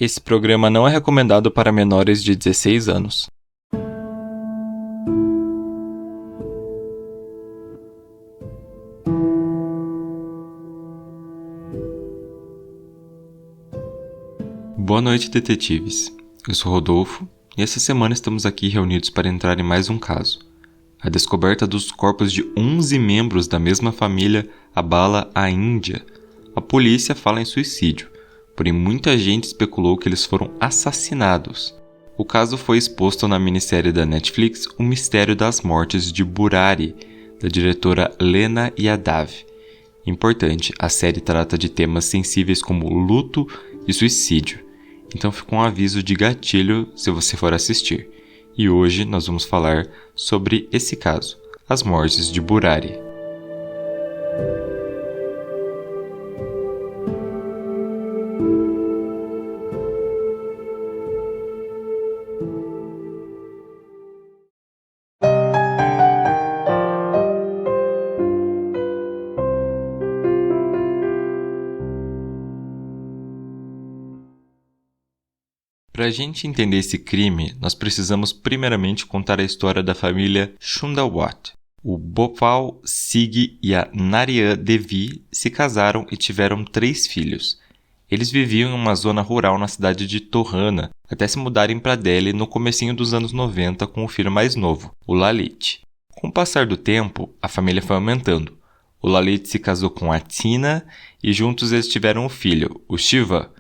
Esse programa não é recomendado para menores de 16 anos. Boa noite, detetives. Eu sou Rodolfo e essa semana estamos aqui reunidos para entrar em mais um caso. A descoberta dos corpos de 11 membros da mesma família abala a Índia. A polícia fala em suicídio, porém muita gente especulou que eles foram assassinados. O caso foi exposto na minissérie da Netflix O Mistério das Mortes de Burari, da diretora Lena Yadav. Importante, a série trata de temas sensíveis como luto e suicídio, então fica um aviso de gatilho se você for assistir. E hoje nós vamos falar sobre esse caso, as mortes de Burari. Para a gente entender esse crime, nós precisamos primeiramente contar a história da família Chundawat. O Bhopal Singh e a Nariya Devi se casaram e tiveram 3 filhos. Eles viviam em uma zona rural na cidade de Torhana, até se mudarem para Delhi no comecinho dos anos 90 com o filho mais novo, o Lalit. Com o passar do tempo, a família foi aumentando. O Lalit se casou com a Tina e juntos eles tiveram um filho, o Shiva.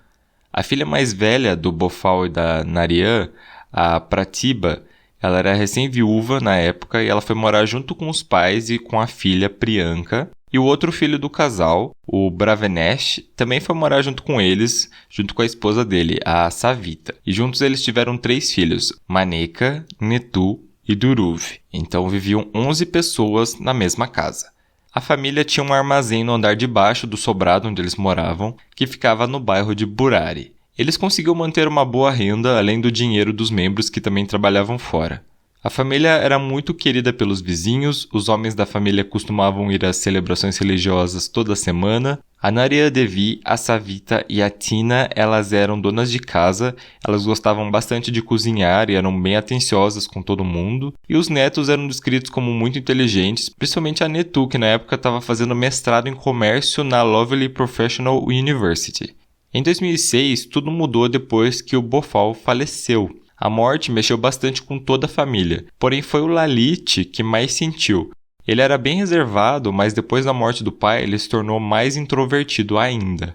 A filha mais velha do Bhopal e da Nariya, a Pratibha, ela era recém-viúva na época e ela foi morar junto com os pais e com a filha Priyanka. E o outro filho do casal, o Bravenesh, também foi morar junto com eles, junto com a esposa dele, a Savita. E juntos eles tiveram 3 filhos, Maneka, Netu e Duruv. Então viviam 11 pessoas na mesma casa. A família tinha um armazém no andar de baixo do sobrado onde eles moravam, que ficava no bairro de Burari. Eles conseguiam manter uma boa renda, além do dinheiro dos membros que também trabalhavam fora. A família era muito querida pelos vizinhos, os homens da família costumavam ir às celebrações religiosas toda semana. A Nariya Devi, a Savita e a Tina, elas eram donas de casa, elas gostavam bastante de cozinhar e eram bem atenciosas com todo mundo. E os netos eram descritos como muito inteligentes, principalmente a Netu, que na época estava fazendo mestrado em comércio na Lovely Professional University. Em 2006, tudo mudou depois que o Bhopal faleceu. A morte mexeu bastante com toda a família, porém foi o Lalit que mais sentiu. Ele era bem reservado, mas depois da morte do pai, ele se tornou mais introvertido ainda.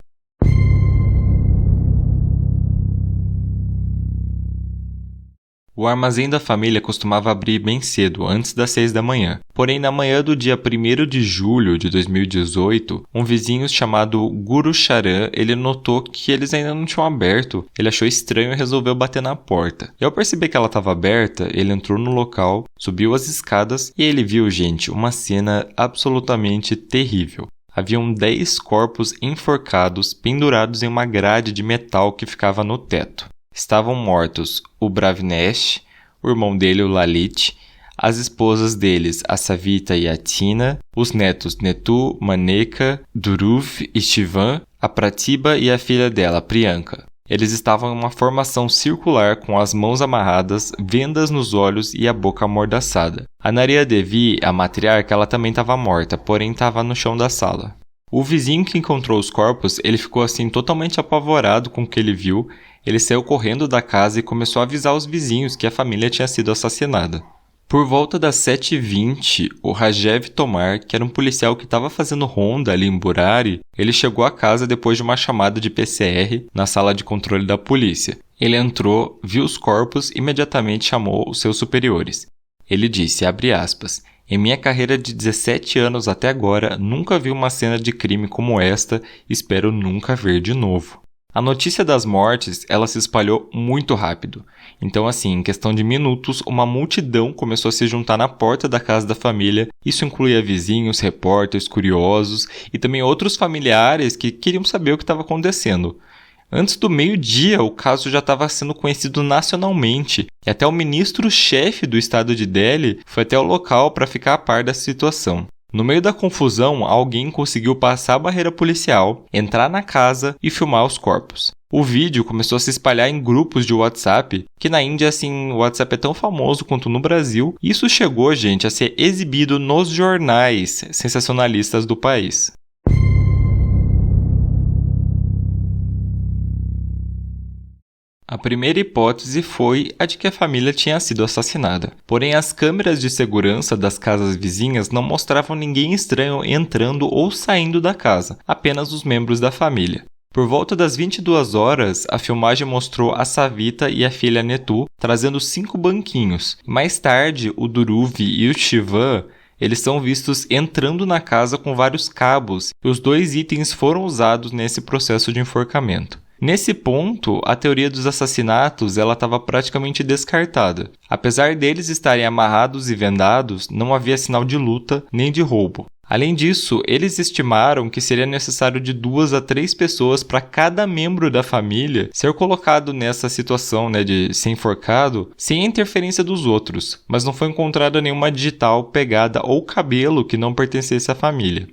O armazém da família costumava abrir bem cedo, antes das 6 da manhã. Porém, na manhã do dia 1º de julho de 2018, um vizinho chamado Guru Charan, ele notou que eles ainda não tinham aberto. Ele achou estranho e resolveu bater na porta. E ao perceber que ela estava aberta, ele entrou no local, subiu as escadas e ele viu, gente, uma cena absolutamente terrível. Haviam 10 corpos enforcados, pendurados em uma grade de metal que ficava no teto. Estavam mortos o Bravenesh, o irmão dele, o Lalit, as esposas deles, a Savita e a Tina, os netos Netu, Maneka, Duruv e Shivan, a Pratibha e a filha dela, Priyanka. Eles estavam em uma formação circular com as mãos amarradas, vendas nos olhos e a boca amordaçada. A Nariya Devi, a matriarca, ela também estava morta, porém estava no chão da sala. O vizinho que encontrou os corpos, ele ficou assim totalmente apavorado com o que ele viu. Ele saiu correndo da casa e começou a avisar os vizinhos que a família tinha sido assassinada. Por volta das 7h20, o Rajev Tomar, que era um policial que estava fazendo ronda ali em Burari, ele chegou à casa depois de uma chamada de PCR na sala de controle da polícia. Ele entrou, viu os corpos e imediatamente chamou os seus superiores. Ele disse, abre aspas, em minha carreira de 17 anos até agora, nunca vi uma cena de crime como esta e espero nunca ver de novo. A notícia das mortes, ela se espalhou muito rápido. Então, assim, em questão de minutos, uma multidão começou a se juntar na porta da casa da família. Isso incluía vizinhos, repórteres, curiosos e também outros familiares que queriam saber o que estava acontecendo. Antes do meio-dia, o caso já estava sendo conhecido nacionalmente e até o ministro-chefe do estado de Delhi foi até o local para ficar a par da situação. No meio da confusão, alguém conseguiu passar a barreira policial, entrar na casa e filmar os corpos. O vídeo começou a se espalhar em grupos de WhatsApp, que na Índia, assim, o WhatsApp é tão famoso quanto no Brasil. E isso chegou, gente, a ser exibido nos jornais sensacionalistas do país. A primeira hipótese foi a de que a família tinha sido assassinada. Porém, as câmeras de segurança das casas vizinhas não mostravam ninguém estranho entrando ou saindo da casa, apenas os membros da família. Por volta das 22 horas, a filmagem mostrou a Savita e a filha Netu trazendo 5 banquinhos. Mais tarde, o Dhruv e o Shivan, eles são vistos entrando na casa com vários cabos, e os 2 itens foram usados nesse processo de enforcamento. Nesse ponto, a teoria dos assassinatos estava praticamente descartada. Apesar deles estarem amarrados e vendados, não havia sinal de luta nem de roubo. Além disso, eles estimaram que seria necessário de 2 a 3 pessoas para cada membro da família ser colocado nessa situação, de ser enforcado, sem a interferência dos outros, mas não foi encontrada nenhuma digital, pegada ou cabelo que não pertencesse à família.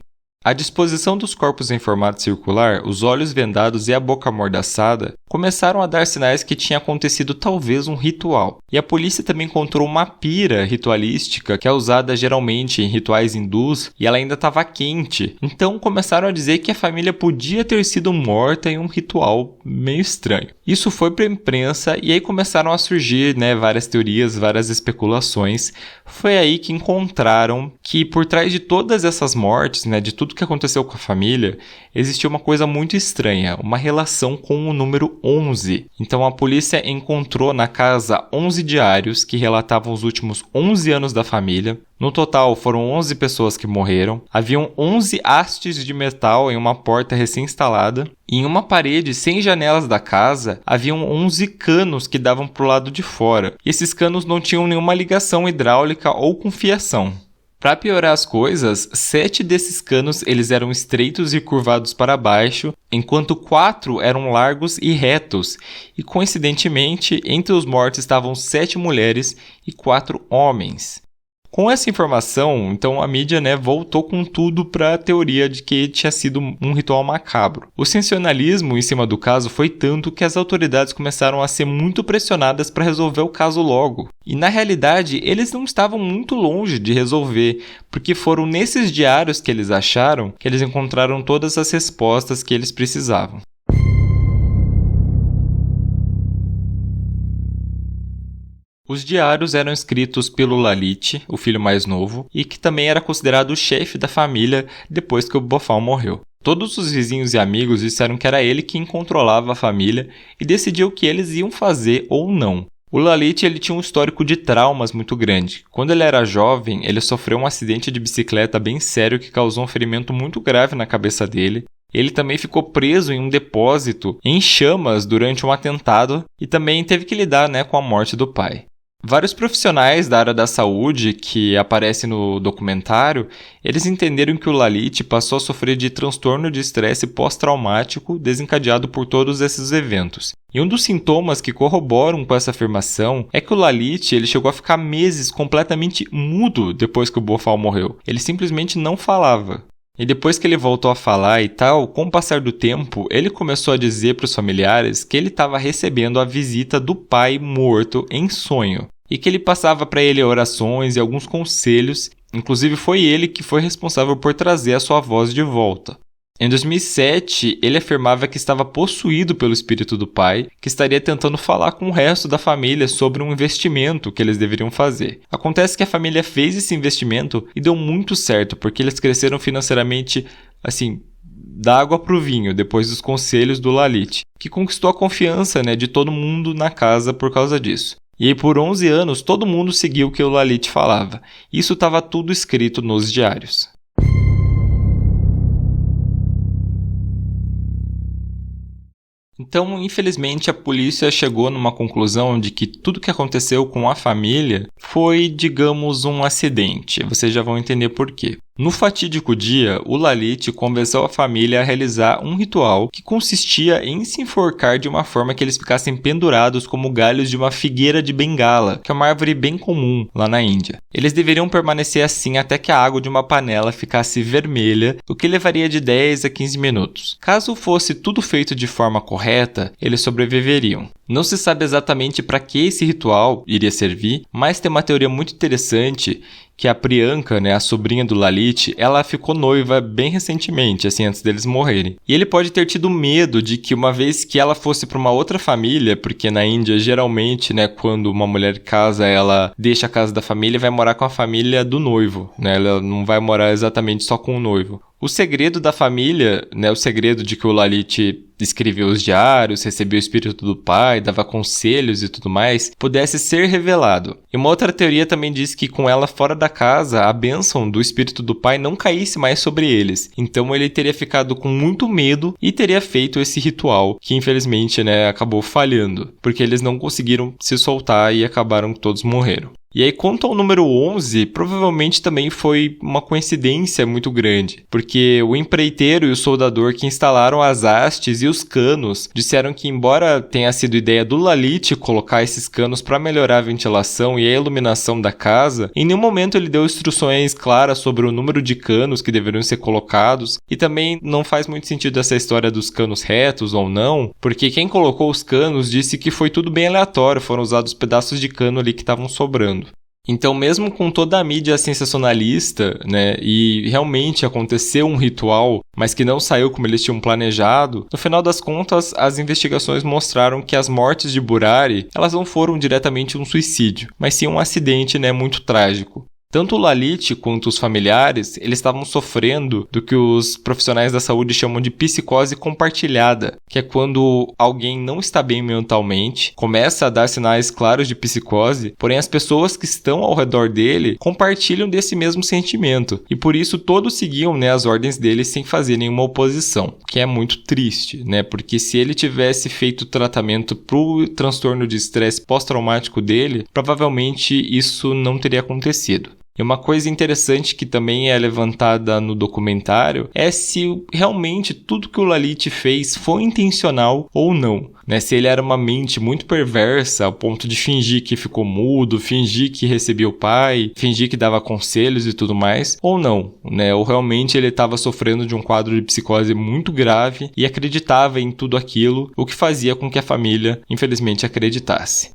A disposição dos corpos em formato circular, os olhos vendados e a boca amordaçada começaram a dar sinais que tinha acontecido talvez um ritual. E a polícia também encontrou uma pira ritualística que é usada geralmente em rituais hindus e ela ainda estava quente. Então começaram a dizer que a família podia ter sido morta em um ritual meio estranho. Isso foi para a imprensa e aí começaram a surgir várias teorias, várias especulações. Foi aí que encontraram que por trás de todas essas mortes, de tudo que aconteceu com a família, existia uma coisa muito estranha, uma relação com o número 11. Então a polícia encontrou na casa 11 diários que relatavam os últimos 11 anos da família. No total, foram 11 pessoas que morreram. Haviam 11 hastes de metal em uma porta recém-instalada. E em uma parede sem janelas da casa, haviam 11 canos que davam para o lado de fora. E esses canos não tinham nenhuma ligação hidráulica ou com fiação. Para piorar as coisas, 7 desses canos eles eram estreitos e curvados para baixo, enquanto 4 eram largos e retos. E coincidentemente, entre os mortos estavam 7 mulheres e 4 homens. Com essa informação, então a mídia voltou com tudo para a teoria de que tinha sido um ritual macabro. O sensacionalismo em cima do caso foi tanto que as autoridades começaram a ser muito pressionadas para resolver o caso logo. E na realidade, eles não estavam muito longe de resolver, porque foram nesses diários que eles acharam que eles encontraram todas as respostas que eles precisavam. Os diários eram escritos pelo Lalit, o filho mais novo, e que também era considerado o chefe da família depois que o Bhopal morreu. Todos os vizinhos e amigos disseram que era ele quem controlava a família e decidia o que eles iam fazer ou não. O Lalit ele tinha um histórico de traumas muito grande. Quando ele era jovem, ele sofreu um acidente de bicicleta bem sério que causou um ferimento muito grave na cabeça dele. Ele também ficou preso em um depósito em chamas durante um atentado e também teve que lidar com a morte do pai. Vários profissionais da área da saúde que aparecem no documentário, eles entenderam que o Lalit passou a sofrer de transtorno de estresse pós-traumático desencadeado por todos esses eventos. E um dos sintomas que corroboram com essa afirmação é que o Lalit ele chegou a ficar meses completamente mudo depois que o Bhopal morreu. Ele simplesmente não falava. E depois que ele voltou a falar e tal, com o passar do tempo, ele começou a dizer para os familiares que ele estava recebendo a visita do pai morto em sonho. E que ele passava para ele orações e alguns conselhos, inclusive foi ele que foi responsável por trazer a sua voz de volta. Em 2007, ele afirmava que estava possuído pelo espírito do pai, que estaria tentando falar com o resto da família sobre um investimento que eles deveriam fazer. Acontece que a família fez esse investimento e deu muito certo, porque eles cresceram financeiramente, da água para o vinho, depois dos conselhos do Lalit, que conquistou a confiança de todo mundo na casa por causa disso. E aí, por 11 anos, todo mundo seguiu o que o Lalit falava. Isso estava tudo escrito nos diários. Então, infelizmente, a polícia chegou numa conclusão de que tudo que aconteceu com a família foi, digamos, um acidente. Vocês já vão entender por quê. No fatídico dia, o Lalit convenceu a família a realizar um ritual que consistia em se enforcar de uma forma que eles ficassem pendurados como galhos de uma figueira de Bengala, que é uma árvore bem comum lá na Índia. Eles deveriam permanecer assim até que a água de uma panela ficasse vermelha, o que levaria de 10 a 15 minutos. Caso fosse tudo feito de forma correta, eles sobreviveriam. Não se sabe exatamente para que esse ritual iria servir, mas tem uma teoria muito interessante que a Priyanka, a sobrinha do Lalit, ela ficou noiva bem recentemente, assim, antes deles morrerem. E ele pode ter tido medo de que uma vez que ela fosse para uma outra família, porque na Índia, geralmente, quando uma mulher casa, ela deixa a casa da família e vai morar com a família do noivo, Ela não vai morar exatamente só com o noivo. O segredo da família, o segredo de que o Lalit escrevia os diários, recebia o espírito do pai, dava conselhos e tudo mais, pudesse ser revelado. E uma outra teoria também diz que com ela fora da casa, a bênção do espírito do pai não caísse mais sobre eles. Então ele teria ficado com muito medo e teria feito esse ritual, que infelizmente acabou falhando, porque eles não conseguiram se soltar e acabaram que todos morreram. E aí, quanto ao número 11, provavelmente também foi uma coincidência muito grande, porque o empreiteiro e o soldador que instalaram as hastes e os canos disseram que, embora tenha sido ideia do Lalit colocar esses canos para melhorar a ventilação e a iluminação da casa, em nenhum momento ele deu instruções claras sobre o número de canos que deveriam ser colocados, e também não faz muito sentido essa história dos canos retos ou não, porque quem colocou os canos disse que foi tudo bem aleatório, foram usados pedaços de cano ali que estavam sobrando. Então, mesmo com toda a mídia sensacionalista, e realmente aconteceu um ritual, mas que não saiu como eles tinham planejado, no final das contas, as investigações mostraram que as mortes de Burari, elas não foram diretamente um suicídio, mas sim um acidente, muito trágico. Tanto o Lalit quanto os familiares, eles estavam sofrendo do que os profissionais da saúde chamam de psicose compartilhada, que é quando alguém não está bem mentalmente, começa a dar sinais claros de psicose, porém as pessoas que estão ao redor dele compartilham desse mesmo sentimento, e por isso todos seguiam as ordens dele sem fazer nenhuma oposição, que é muito triste, porque se ele tivesse feito tratamento para o transtorno de estresse pós-traumático dele, provavelmente isso não teria acontecido. E uma coisa interessante que também é levantada no documentário é se realmente tudo que o Lalit fez foi intencional ou não. Se ele era uma mente muito perversa ao ponto de fingir que ficou mudo, fingir que recebia o pai, fingir que dava conselhos e tudo mais, ou não, ou realmente ele estava sofrendo de um quadro de psicose muito grave e acreditava em tudo aquilo, o que fazia com que a família, infelizmente, acreditasse.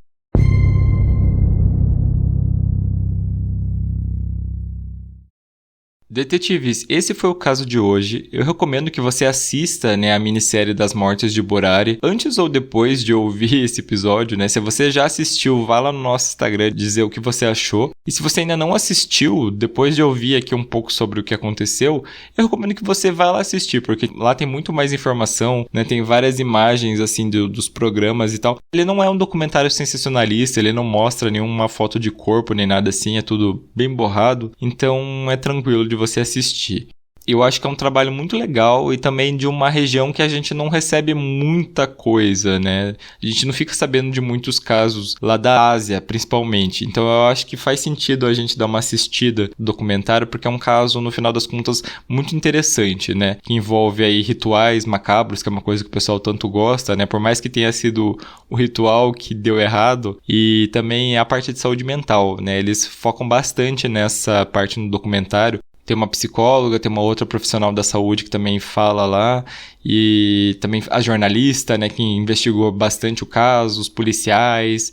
Detetives, esse foi o caso de hoje. Eu recomendo que você assista a minissérie das mortes de Burari antes ou depois de ouvir esse episódio, Se você já assistiu, vá lá no nosso Instagram dizer o que você achou. E se você ainda não assistiu, depois de ouvir aqui um pouco sobre o que aconteceu, eu recomendo que você vá lá assistir, porque lá tem muito mais informação, tem várias imagens assim dos programas e tal. Ele não é um documentário sensacionalista, ele não mostra nenhuma foto de corpo nem nada assim, é tudo bem borrado, então é tranquilo de você assistir. Eu acho que é um trabalho muito legal e também de uma região que a gente não recebe muita coisa, A gente não fica sabendo de muitos casos lá da Ásia, principalmente. Então eu acho que faz sentido a gente dar uma assistida no documentário, porque é um caso, no final das contas, muito interessante, Que envolve aí rituais macabros, que é uma coisa que o pessoal tanto gosta, Por mais que tenha sido o ritual que deu errado, e também a parte de saúde mental, Eles focam bastante nessa parte no documentário. Tem uma psicóloga, tem uma outra profissional da saúde que também fala lá, e também a jornalista, que investigou bastante o caso, os policiais,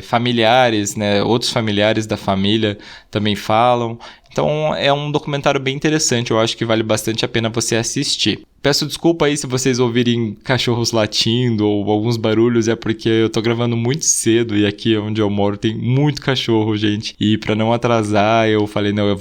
familiares, outros familiares da família também falam. Então é um documentário bem interessante, eu acho que vale bastante a pena você assistir. Peço desculpa aí se vocês ouvirem cachorros latindo ou alguns barulhos, é porque eu tô gravando muito cedo e aqui onde eu moro tem muito cachorro, gente. E pra não atrasar, eu falei, não, eu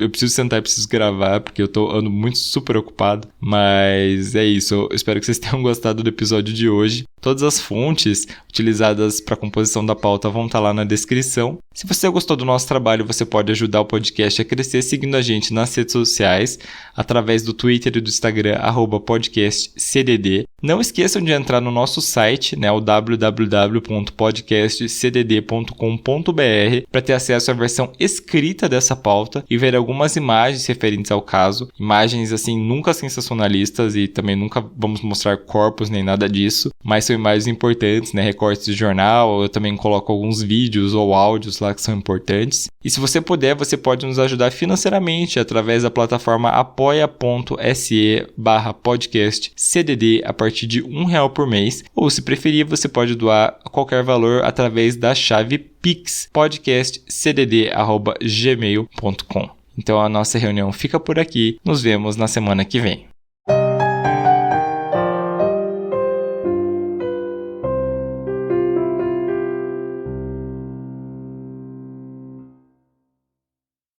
preciso sentar e preciso gravar, porque eu ando muito super ocupado. Mas é isso, eu espero que vocês tenham gostado do episódio de hoje. Todas as fontes utilizadas para a composição da pauta vão estar lá na descrição. Se você gostou do nosso trabalho, você pode ajudar o podcast a crescer seguindo a gente nas redes sociais, através do Twitter e do Instagram, @podcastcdd. Não esqueçam de entrar no nosso site, o www.podcastcdd.com.br, para ter acesso à versão escrita dessa pauta e ver algumas imagens referentes ao caso, imagens assim nunca sensacionalistas e também nunca vamos mostrar corpos nem nada disso, mas são imagens importantes, né, recortes de jornal. Eu também coloco alguns vídeos ou áudios lá que são importantes. E se você puder, você pode nos ajudar financeiramente através da plataforma apoia.se/podcast CDD a partir de R$1 por mês, ou se preferir, você pode doar qualquer valor através da chave Pix, podcastcdd@gmail.com. Então a nossa reunião fica por aqui, nos vemos na semana que vem.